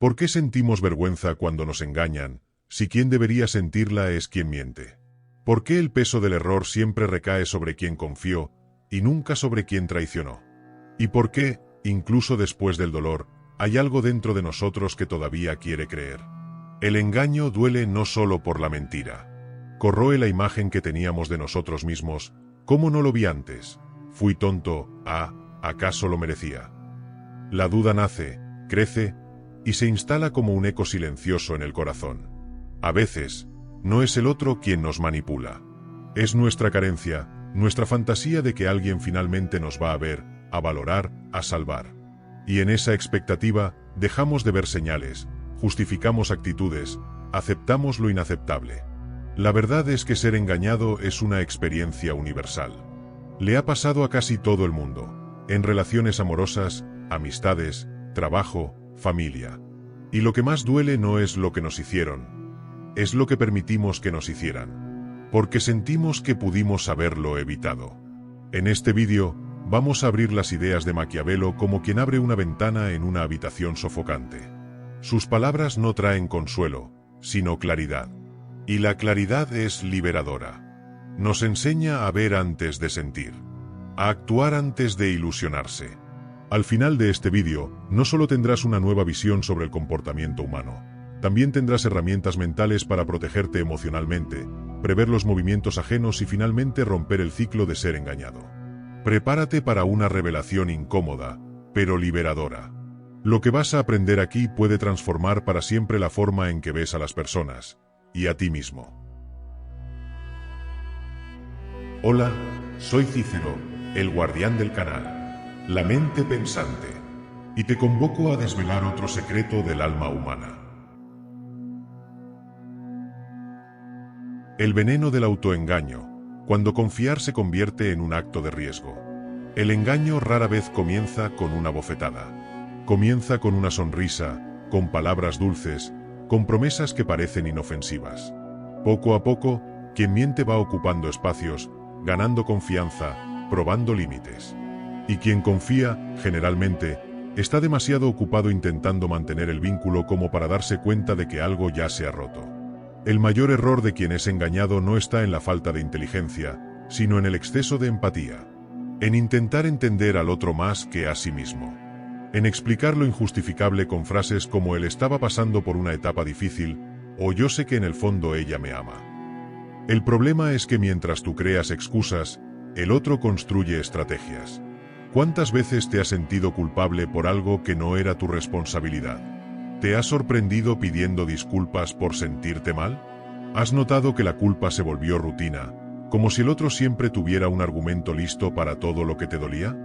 ¿Por qué sentimos vergüenza cuando nos engañan, si quien debería sentirla es quien miente? ¿Por qué el peso del error siempre recae sobre quien confió y nunca sobre quien traicionó? ¿Y por qué, incluso después del dolor, hay algo dentro de nosotros que todavía quiere creer? El engaño duele no solo por la mentira. Corroe la imagen que teníamos de nosotros mismos. ¿Cómo no lo vi antes? ¿Fui tonto? ¿Acaso lo merecía? La duda nace, crece y se instala como un eco silencioso en el corazón. A veces, no es el otro quien nos manipula. Es nuestra carencia, nuestra fantasía de que alguien finalmente nos va a ver, a valorar, a salvar. Y en esa expectativa, dejamos de ver señales, justificamos actitudes, aceptamos lo inaceptable. La verdad es que ser engañado es una experiencia universal. Le ha pasado a casi todo el mundo, en relaciones amorosas, amistades, trabajo, familia. Y lo que más duele no es lo que nos hicieron, es lo que permitimos que nos hicieran, porque sentimos que pudimos haberlo evitado. En este vídeo, vamos a abrir las ideas de Maquiavelo como quien abre una ventana en una habitación sofocante. Sus palabras no traen consuelo, sino claridad. Y la claridad es liberadora. Nos enseña a ver antes de sentir, a actuar antes de ilusionarse. Al final de este vídeo, no solo tendrás una nueva visión sobre el comportamiento humano, también tendrás herramientas mentales para protegerte emocionalmente, prever los movimientos ajenos y finalmente romper el ciclo de ser engañado. Prepárate para una revelación incómoda, pero liberadora. Lo que vas a aprender aquí puede transformar para siempre la forma en que ves a las personas, y a ti mismo. Hola, soy Cícero, el guardián del canal, la mente pensante, y te convoco a desvelar otro secreto del alma humana. El veneno del autoengaño, cuando confiar se convierte en un acto de riesgo. El engaño rara vez comienza con una bofetada. Comienza con una sonrisa, con palabras dulces, con promesas que parecen inofensivas. Poco a poco, quien miente va ocupando espacios, ganando confianza, probando límites. Y quien confía, generalmente, está demasiado ocupado intentando mantener el vínculo como para darse cuenta de que algo ya se ha roto. El mayor error de quien es engañado no está en la falta de inteligencia, sino en el exceso de empatía. En intentar entender al otro más que a sí mismo. En explicar lo injustificable con frases como él estaba pasando por una etapa difícil, o yo sé que en el fondo ella me ama. El problema es que mientras tú creas excusas, el otro construye estrategias. ¿Cuántas veces te has sentido culpable por algo que no era tu responsabilidad? ¿Te has sorprendido pidiendo disculpas por sentirte mal? ¿Has notado que la culpa se volvió rutina, como si el otro siempre tuviera un argumento listo para todo lo que te dolía?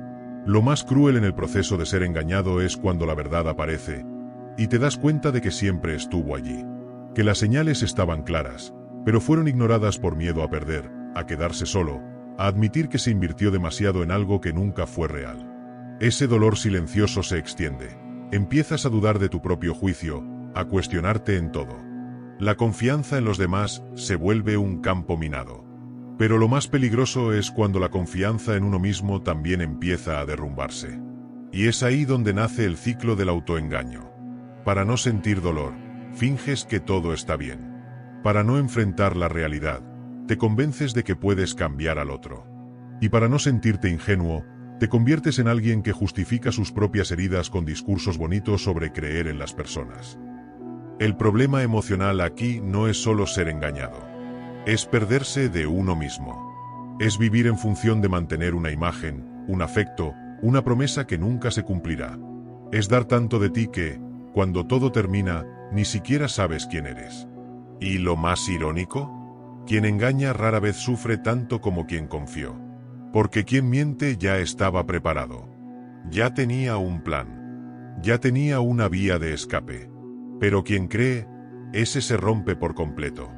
Lo más cruel en el proceso de ser engañado es cuando la verdad aparece, y te das cuenta de que siempre estuvo allí. Que las señales estaban claras, pero fueron ignoradas por miedo a perder, a quedarse solo, a admitir que se invirtió demasiado en algo que nunca fue real. Ese dolor silencioso se extiende. Empiezas a dudar de tu propio juicio, a cuestionarte en todo. La confianza en los demás se vuelve un campo minado. Pero lo más peligroso es cuando la confianza en uno mismo también empieza a derrumbarse. Y es ahí donde nace el ciclo del autoengaño. Para no sentir dolor, finges que todo está bien. Para no enfrentar la realidad, te convences de que puedes cambiar al otro. Y para no sentirte ingenuo, te conviertes en alguien que justifica sus propias heridas con discursos bonitos sobre creer en las personas. El problema emocional aquí no es solo ser engañado. Es perderse de uno mismo. Es vivir en función de mantener una imagen, un afecto, una promesa que nunca se cumplirá. Es dar tanto de ti que, cuando todo termina, ni siquiera sabes quién eres. ¿Y lo más irónico? Quien engaña rara vez sufre tanto como quien confió. Porque quien miente ya estaba preparado. Ya tenía un plan. Ya tenía una vía de escape. Pero quien cree, ese se rompe por completo.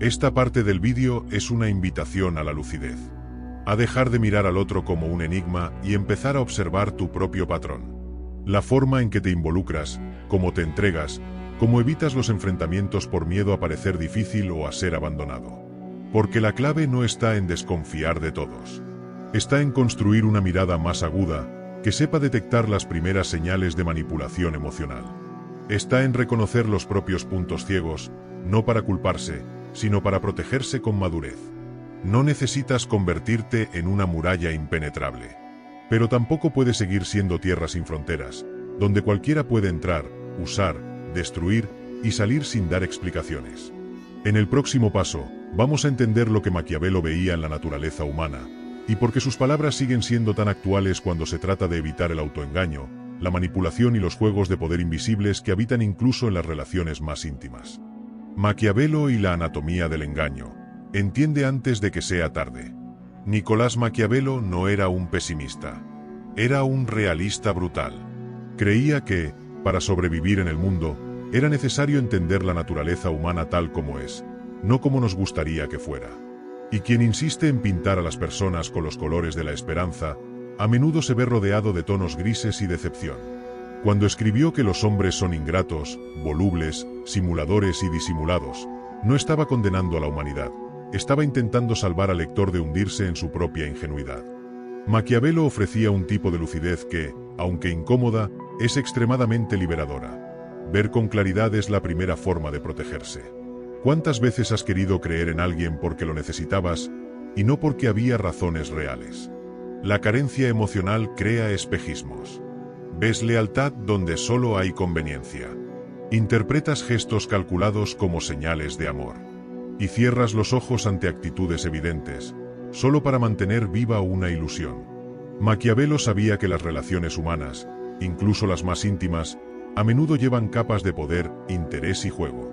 Esta parte del vídeo es una invitación a la lucidez. A dejar de mirar al otro como un enigma y empezar a observar tu propio patrón. La forma en que te involucras, cómo te entregas, cómo evitas los enfrentamientos por miedo a parecer difícil o a ser abandonado. Porque la clave no está en desconfiar de todos. Está en construir una mirada más aguda, que sepa detectar las primeras señales de manipulación emocional. Está en reconocer los propios puntos ciegos, no para culparse, sino para protegerse con madurez. No necesitas convertirte en una muralla impenetrable. Pero tampoco puedes seguir siendo tierra sin fronteras, donde cualquiera puede entrar, usar, destruir y salir sin dar explicaciones. En el próximo paso, vamos a entender lo que Maquiavelo veía en la naturaleza humana, y por qué sus palabras siguen siendo tan actuales cuando se trata de evitar el autoengaño, la manipulación y los juegos de poder invisibles que habitan incluso en las relaciones más íntimas. Maquiavelo y la anatomía del engaño. Entiende antes de que sea tarde. Nicolás Maquiavelo no era un pesimista. Era un realista brutal. Creía que, para sobrevivir en el mundo, era necesario entender la naturaleza humana tal como es, no como nos gustaría que fuera. Y quien insiste en pintar a las personas con los colores de la esperanza, a menudo se ve rodeado de tonos grises y decepción. Cuando escribió que los hombres son ingratos, volubles, simuladores y disimulados, no estaba condenando a la humanidad, estaba intentando salvar al lector de hundirse en su propia ingenuidad. Maquiavelo ofrecía un tipo de lucidez que, aunque incómoda, es extremadamente liberadora. Ver con claridad es la primera forma de protegerse. ¿Cuántas veces has querido creer en alguien porque lo necesitabas, y no porque había razones reales? La carencia emocional crea espejismos. Ves lealtad donde solo hay conveniencia. Interpretas gestos calculados como señales de amor. Y cierras los ojos ante actitudes evidentes, solo para mantener viva una ilusión. Maquiavelo sabía que las relaciones humanas, incluso las más íntimas, a menudo llevan capas de poder, interés y juego.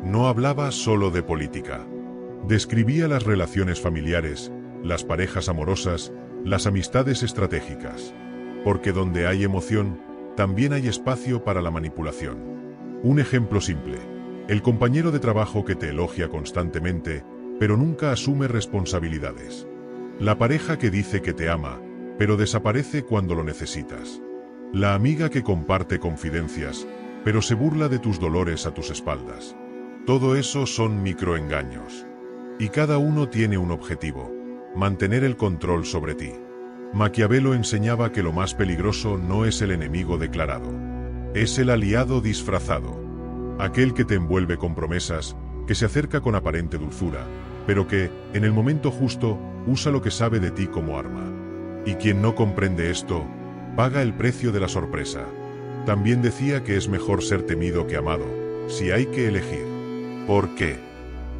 No hablaba solo de política. Describía las relaciones familiares, las parejas amorosas, las amistades estratégicas. Porque donde hay emoción, también hay espacio para la manipulación. Un ejemplo simple. El compañero de trabajo que te elogia constantemente, pero nunca asume responsabilidades. La pareja que dice que te ama, pero desaparece cuando lo necesitas. La amiga que comparte confidencias, pero se burla de tus dolores a tus espaldas. Todo eso son microengaños. Y cada uno tiene un objetivo: mantener el control sobre ti. Maquiavelo enseñaba que lo más peligroso no es el enemigo declarado. Es el aliado disfrazado. Aquel que te envuelve con promesas, que se acerca con aparente dulzura, pero que, en el momento justo, usa lo que sabe de ti como arma. Y quien no comprende esto, paga el precio de la sorpresa. También decía que es mejor ser temido que amado, si hay que elegir. ¿Por qué?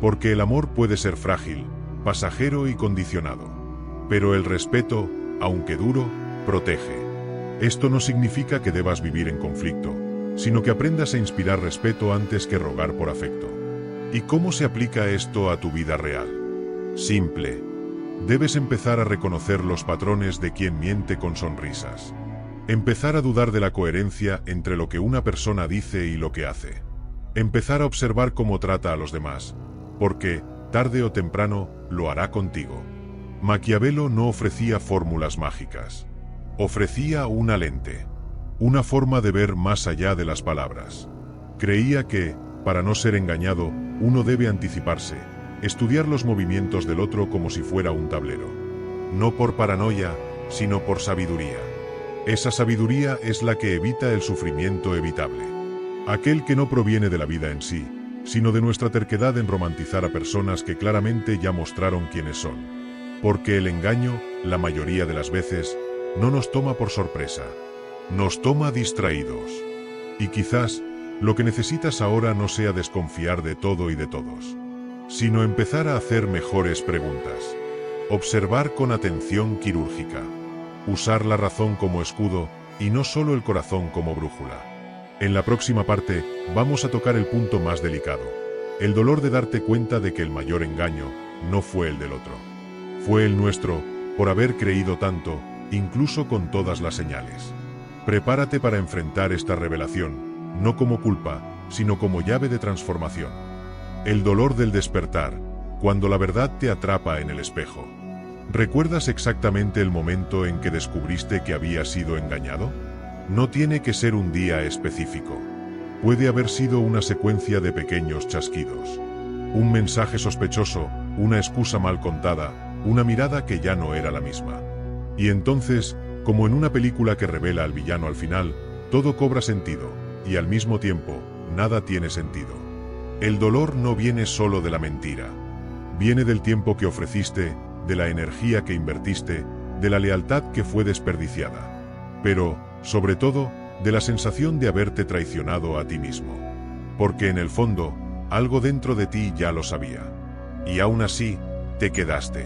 Porque el amor puede ser frágil, pasajero y condicionado. Pero el respeto, aunque duro, protege. Esto no significa que debas vivir en conflicto, sino que aprendas a inspirar respeto antes que rogar por afecto. ¿Y cómo se aplica esto a tu vida real? Simple. Debes empezar a reconocer los patrones de quien miente con sonrisas. Empezar a dudar de la coherencia entre lo que una persona dice y lo que hace. Empezar a observar cómo trata a los demás, porque, tarde o temprano, lo hará contigo. Maquiavelo no ofrecía fórmulas mágicas. Ofrecía una lente. Una forma de ver más allá de las palabras. Creía que, para no ser engañado, uno debe anticiparse, estudiar los movimientos del otro como si fuera un tablero. No por paranoia, sino por sabiduría. Esa sabiduría es la que evita el sufrimiento evitable. Aquel que no proviene de la vida en sí, sino de nuestra terquedad en romantizar a personas que claramente ya mostraron quiénes son. Porque el engaño, la mayoría de las veces, no nos toma por sorpresa. Nos toma distraídos. Y quizás, lo que necesitas ahora no sea desconfiar de todo y de todos, sino empezar a hacer mejores preguntas. Observar con atención quirúrgica. Usar la razón como escudo, y no solo el corazón como brújula. En la próxima parte, vamos a tocar el punto más delicado. El dolor de darte cuenta de que el mayor engaño no fue el del otro. Fue el nuestro, por haber creído tanto, incluso con todas las señales. Prepárate para enfrentar esta revelación, no como culpa, sino como llave de transformación. El dolor del despertar, cuando la verdad te atrapa en el espejo. ¿Recuerdas exactamente el momento en que descubriste que habías sido engañado? No tiene que ser un día específico. Puede haber sido una secuencia de pequeños chasquidos. Un mensaje sospechoso, una excusa mal contada, una mirada que ya no era la misma. Y entonces, como en una película que revela al villano al final, todo cobra sentido. y al mismo tiempo, nada tiene sentido. El dolor no viene solo de la mentira. Viene del tiempo que ofreciste, de la energía que invertiste, de la lealtad que fue desperdiciada. Pero, sobre todo, de la sensación de haberte traicionado a ti mismo. Porque en el fondo, algo dentro de ti ya lo sabía. Y aún así, te quedaste.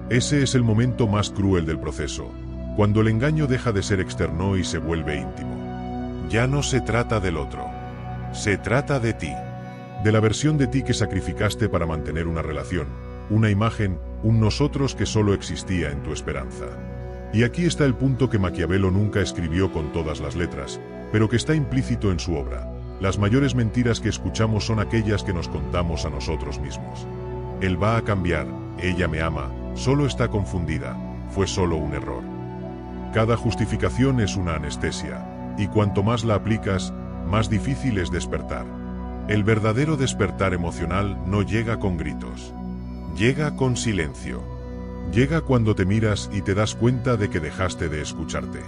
Ese es el momento más cruel del proceso, cuando el engaño deja de ser externo y se vuelve íntimo. Ya no se trata del otro. Se trata de ti. De la versión de ti que sacrificaste para mantener una relación, una imagen, un nosotros que solo existía en tu esperanza. Y aquí está el punto que Maquiavelo nunca escribió con todas las letras, pero que está implícito en su obra. Las mayores mentiras que escuchamos son aquellas que nos contamos a nosotros mismos. Él va a cambiar, ella me ama, solo está confundida, fue solo un error. Cada justificación es una anestesia, y cuanto más la aplicas, más difícil es despertar. El verdadero despertar emocional no llega con gritos. Llega con silencio. Llega cuando te miras y te das cuenta de que dejaste de escucharte.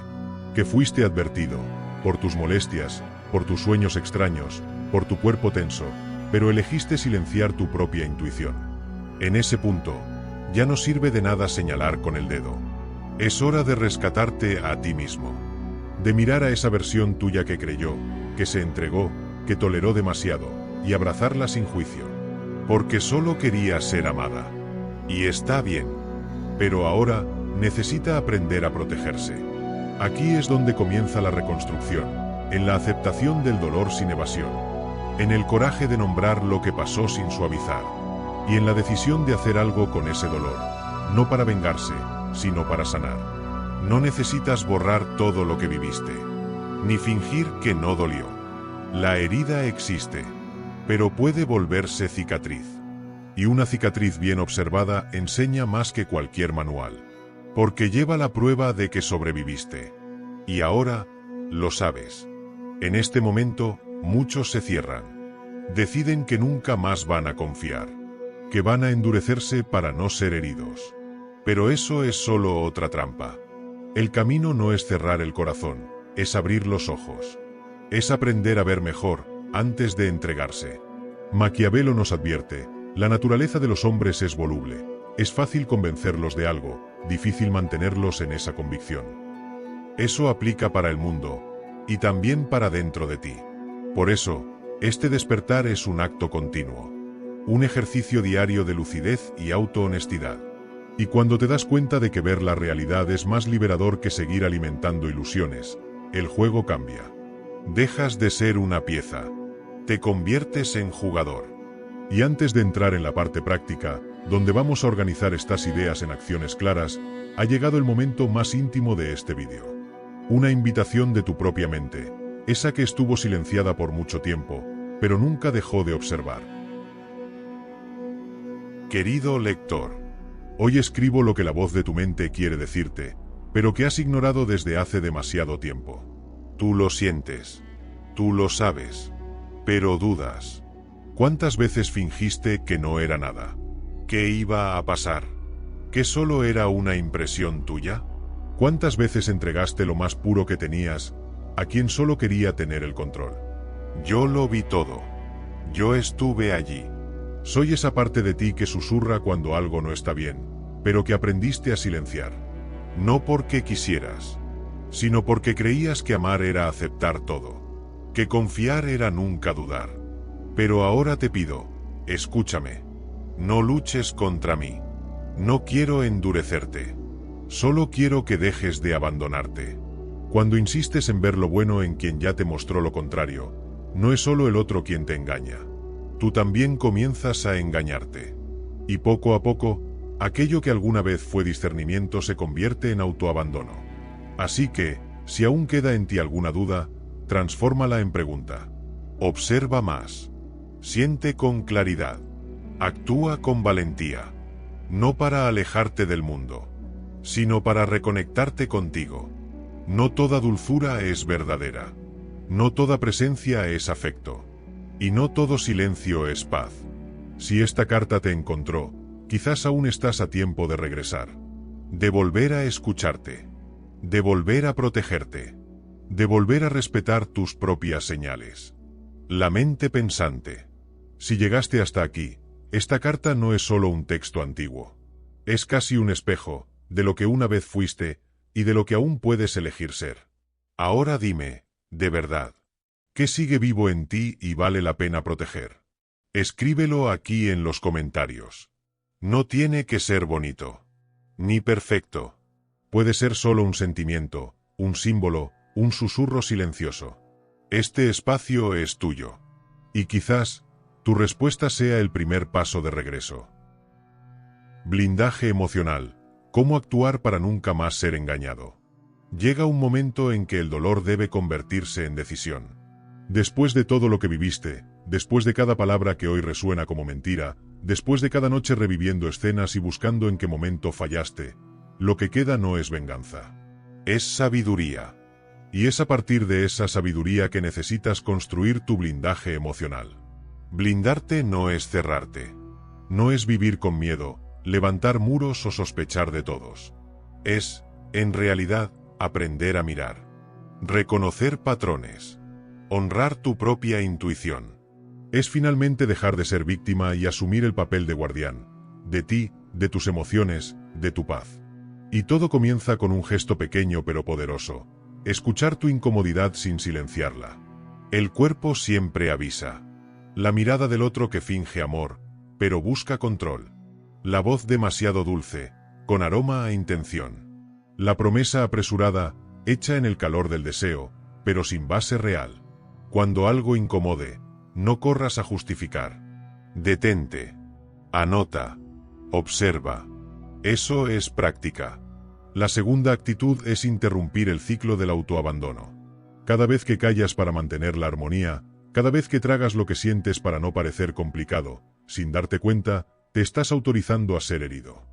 Que fuiste advertido, por tus molestias, por tus sueños extraños, por tu cuerpo tenso, pero elegiste silenciar tu propia intuición. En ese punto, ya no sirve de nada señalar con el dedo. Es hora de rescatarte a ti mismo. De mirar a esa versión tuya que creyó, que se entregó, que toleró demasiado, y abrazarla sin juicio. Porque solo quería ser amada. Y está bien. Pero ahora, necesita aprender a protegerse. Aquí es donde comienza la reconstrucción, en la aceptación del dolor sin evasión, en el coraje de nombrar lo que pasó sin suavizar, y en la decisión de hacer algo con ese dolor, no para vengarse, sino para sanar. No necesitas borrar todo lo que viviste, ni fingir que no dolió. La herida existe, pero puede volverse cicatriz. Y una cicatriz bien observada enseña más que cualquier manual, porque lleva la prueba de que sobreviviste. Y ahora, lo sabes. En este momento, muchos se cierran. Deciden que nunca más van a confiar, que van a endurecerse para no ser heridos. Pero eso es solo otra trampa. El camino no es cerrar el corazón, es abrir los ojos. Es aprender a ver mejor, antes de entregarse. Maquiavelo nos advierte, la naturaleza de los hombres es voluble. Es fácil convencerlos de algo, difícil mantenerlos en esa convicción. Eso aplica para el mundo, y también para dentro de ti. Por eso, este despertar es un acto continuo. Un ejercicio diario de lucidez y autohonestidad. Y cuando te das cuenta de que ver la realidad es más liberador que seguir alimentando ilusiones, el juego cambia. Dejas de ser una pieza. Te conviertes en jugador. Y antes de entrar en la parte práctica, donde vamos a organizar estas ideas en acciones claras, ha llegado el momento más íntimo de este vídeo. Una invitación de tu propia mente, esa que estuvo silenciada por mucho tiempo, pero nunca dejó de observar. Querido lector, hoy escribo lo que la voz de tu mente quiere decirte, pero que has ignorado desde hace demasiado tiempo. Tú lo sientes, tú lo sabes, pero dudas. ¿Cuántas veces fingiste que no era nada? ¿Qué iba a pasar? ¿Que solo era una impresión tuya? ¿Cuántas veces entregaste lo más puro que tenías a quien solo quería tener el control? Yo lo vi todo. Yo estuve allí. Soy esa parte de ti que susurra cuando algo no está bien, pero que aprendiste a silenciar. No porque quisieras, sino porque creías que amar era aceptar todo, que confiar era nunca dudar. Pero ahora te pido, escúchame. No luches contra mí. No quiero endurecerte. Solo quiero que dejes de abandonarte. Cuando insistes en ver lo bueno en quien ya te mostró lo contrario, no es solo el otro quien te engaña. Tú también comienzas a engañarte. Y poco a poco, aquello que alguna vez fue discernimiento se convierte en autoabandono. Así que, si aún queda en ti alguna duda, transfórmala en pregunta. Observa más. Siente con claridad. Actúa con valentía. No para alejarte del mundo, sino para reconectarte contigo. No toda dulzura es verdadera. No toda presencia es afecto. Y no todo silencio es paz. Si esta carta te encontró, quizás aún estás a tiempo de regresar. De volver a escucharte. De volver a protegerte. de volver a respetar tus propias señales. La mente pensante. Si llegaste hasta aquí, esta carta no es solo un texto antiguo. Es casi un espejo, de lo que una vez fuiste, y de lo que aún puedes elegir ser. Ahora dime, de verdad, ¿qué sigue vivo en ti y vale la pena proteger? Escríbelo aquí en los comentarios. No tiene que ser bonito, ni perfecto. Puede ser solo un sentimiento, un símbolo, un susurro silencioso. Este espacio es tuyo. Y quizás, tu respuesta sea el primer paso de regreso. Blindaje emocional. ¿Cómo actuar para nunca más ser engañado? Llega un momento en que el dolor debe convertirse en decisión. Después de todo lo que viviste, después de cada palabra que hoy resuena como mentira, después de cada noche reviviendo escenas y buscando en qué momento fallaste, lo que queda no es venganza. Es sabiduría. Y es a partir de esa sabiduría que necesitas construir tu blindaje emocional. Blindarte no es cerrarte. No es vivir con miedo, levantar muros o sospechar de todos. Es, en realidad, aprender a mirar. Reconocer patrones. Honrar tu propia intuición. Es finalmente dejar de ser víctima y asumir el papel de guardián. De ti, de tus emociones, de tu paz. Y todo comienza con un gesto pequeño pero poderoso. Escuchar tu incomodidad sin silenciarla. El cuerpo siempre avisa. La mirada del otro que finge amor, pero busca control. La voz demasiado dulce, con aroma a intención. La promesa apresurada, hecha en el calor del deseo, pero sin base real. Cuando algo incomode, no corras a justificar. Detente. Anota. Observa. Eso es práctica. La segunda actitud es interrumpir el ciclo del autoabandono. Cada vez que callas para mantener la armonía, cada vez que tragas lo que sientes para no parecer complicado, sin darte cuenta, te estás autorizando a ser herido.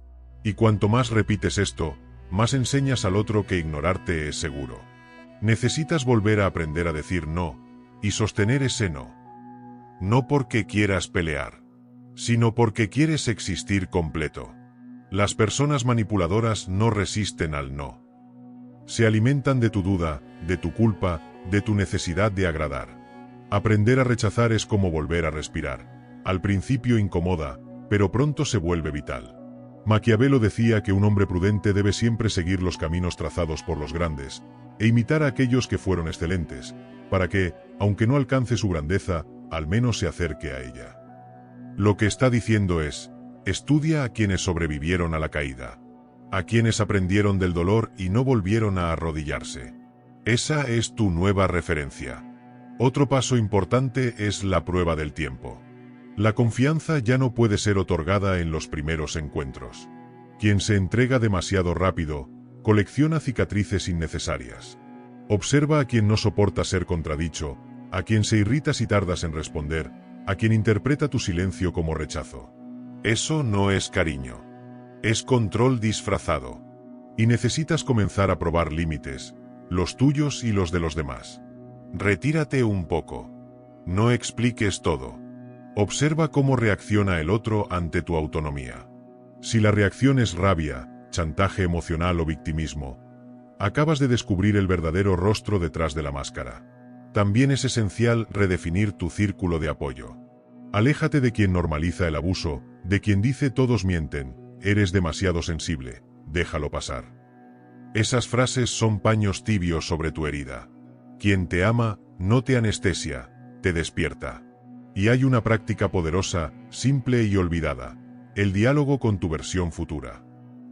Y cuanto más repites esto, más enseñas al otro que ignorarte es seguro. Necesitas volver a aprender a decir no, y sostener ese no. No porque quieras pelear, sino porque quieres existir completo. Las personas manipuladoras no resisten al no. Se alimentan de tu duda, de tu culpa, de tu necesidad de agradar. Aprender a rechazar es como volver a respirar. Al principio incomoda, pero pronto se vuelve vital. Maquiavelo decía que un hombre prudente debe siempre seguir los caminos trazados por los grandes, e imitar a aquellos que fueron excelentes, para que, aunque no alcance su grandeza, al menos se acerque a ella. Lo que está diciendo es, estudia a quienes sobrevivieron a la caída, a quienes aprendieron del dolor y no volvieron a arrodillarse. Esa es tu nueva referencia. Otro paso importante es la prueba del tiempo. La confianza ya no puede ser otorgada en los primeros encuentros. Quien se entrega demasiado rápido, colecciona cicatrices innecesarias. Observa a quien no soporta ser contradicho, a quien se irrita si tardas en responder, a quien interpreta tu silencio como rechazo. Eso no es cariño. Es control disfrazado. Y necesitas comenzar a probar límites, los tuyos y los de los demás. Retírate un poco. No expliques todo. Observa cómo reacciona el otro ante tu autonomía. Si la reacción es rabia, chantaje emocional o victimismo, acabas de descubrir el verdadero rostro detrás de la máscara. También es esencial redefinir tu círculo de apoyo. Aléjate de quien normaliza el abuso, de quien dice todos mienten, eres demasiado sensible, déjalo pasar. Esas frases son paños tibios sobre tu herida. Quien te ama, no te anestesia, te despierta. Y hay una práctica poderosa, simple y olvidada, el diálogo con tu versión futura.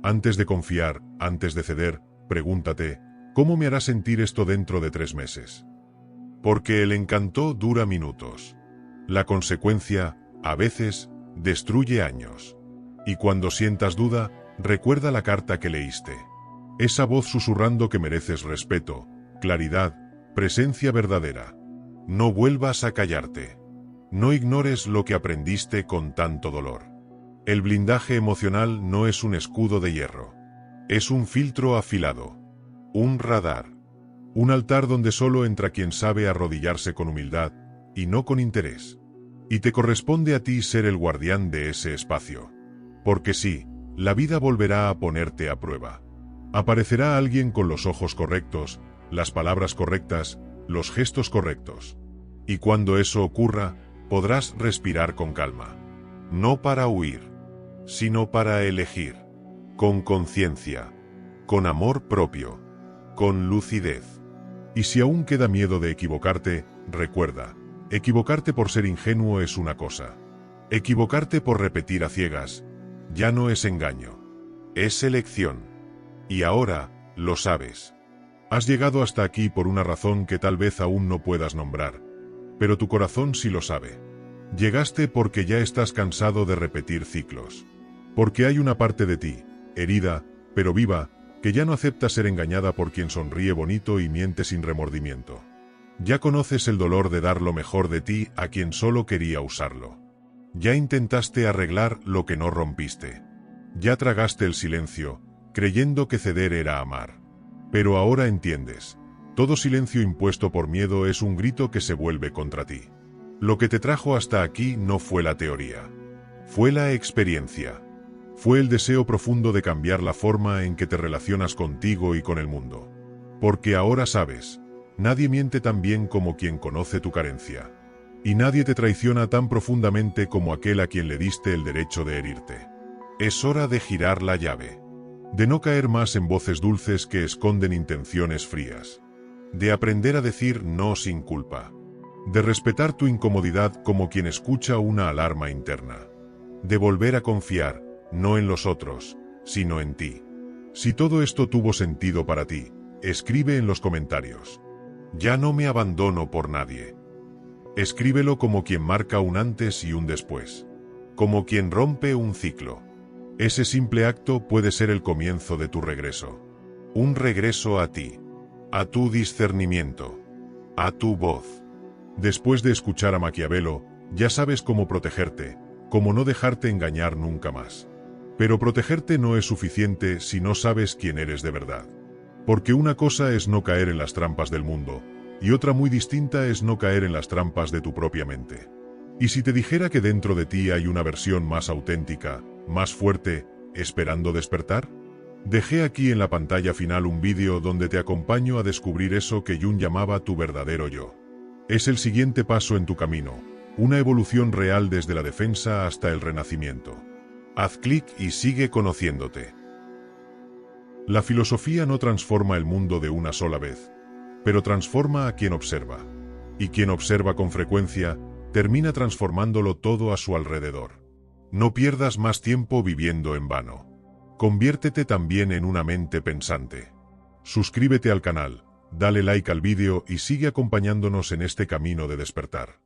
Antes de confiar, antes de ceder, pregúntate, ¿cómo me hará sentir esto dentro de 3 meses? Porque el encanto dura minutos. La consecuencia, a veces, destruye años. Y cuando sientas duda, recuerda la carta que leíste. Esa voz susurrando que mereces respeto, claridad, presencia verdadera. No vuelvas a callarte. No ignores lo que aprendiste con tanto dolor. El blindaje emocional no es un escudo de hierro. Es un filtro afilado. Un radar. Un altar donde solo entra quien sabe arrodillarse con humildad, y no con interés. Y te corresponde a ti ser el guardián de ese espacio. Porque sí, la vida volverá a ponerte a prueba. Aparecerá alguien con los ojos correctos, las palabras correctas, los gestos correctos. Y cuando eso ocurra, podrás respirar con calma. No para huir, sino para elegir. Con conciencia, con amor propio, con lucidez. Y si aún queda miedo de equivocarte, recuerda, equivocarte por ser ingenuo es una cosa. Equivocarte por repetir a ciegas, ya no es engaño. Es elección. Y ahora, lo sabes. Has llegado hasta aquí por una razón que tal vez aún no puedas nombrar, pero tu corazón sí lo sabe. Llegaste porque ya estás cansado de repetir ciclos. Porque hay una parte de ti, herida, pero viva, que ya no acepta ser engañada por quien sonríe bonito y miente sin remordimiento. Ya conoces el dolor de dar lo mejor de ti a quien solo quería usarlo. Ya intentaste arreglar lo que no rompiste. Ya tragaste el silencio, creyendo que ceder era amar. Pero ahora entiendes. Todo silencio impuesto por miedo es un grito que se vuelve contra ti. Lo que te trajo hasta aquí no fue la teoría. Fue la experiencia. Fue el deseo profundo de cambiar la forma en que te relacionas contigo y con el mundo. Porque ahora sabes, nadie miente tan bien como quien conoce tu carencia. Y nadie te traiciona tan profundamente como aquel a quien le diste el derecho de herirte. Es hora de girar la llave. De no caer más en voces dulces que esconden intenciones frías. De aprender a decir no sin culpa. De respetar tu incomodidad como quien escucha una alarma interna. De volver a confiar, no en los otros, sino en ti. Si todo esto tuvo sentido para ti, escribe en los comentarios. Ya no me abandono por nadie. Escríbelo como quien marca un antes y un después. Como quien rompe un ciclo. Ese simple acto puede ser el comienzo de tu regreso. Un regreso a ti. A tu discernimiento. A tu voz. Después de escuchar a Maquiavelo, ya sabes cómo protegerte, cómo no dejarte engañar nunca más. Pero protegerte no es suficiente si no sabes quién eres de verdad. Porque una cosa es no caer en las trampas del mundo, y otra muy distinta es no caer en las trampas de tu propia mente. Y si te dijera que dentro de ti hay una versión más auténtica, más fuerte, esperando despertar? Dejé aquí en la pantalla final un vídeo donde te acompaño a descubrir eso que Jung llamaba tu verdadero yo. Es el siguiente paso en tu camino, una evolución real desde la defensa hasta el renacimiento. Haz clic y sigue conociéndote. La filosofía no transforma el mundo de una sola vez, pero transforma a quien observa. Y quien observa con frecuencia, termina transformándolo todo a su alrededor. No pierdas más tiempo viviendo en vano. Conviértete también en una mente pensante. Suscríbete al canal, dale like al vídeo y sigue acompañándonos en este camino de despertar.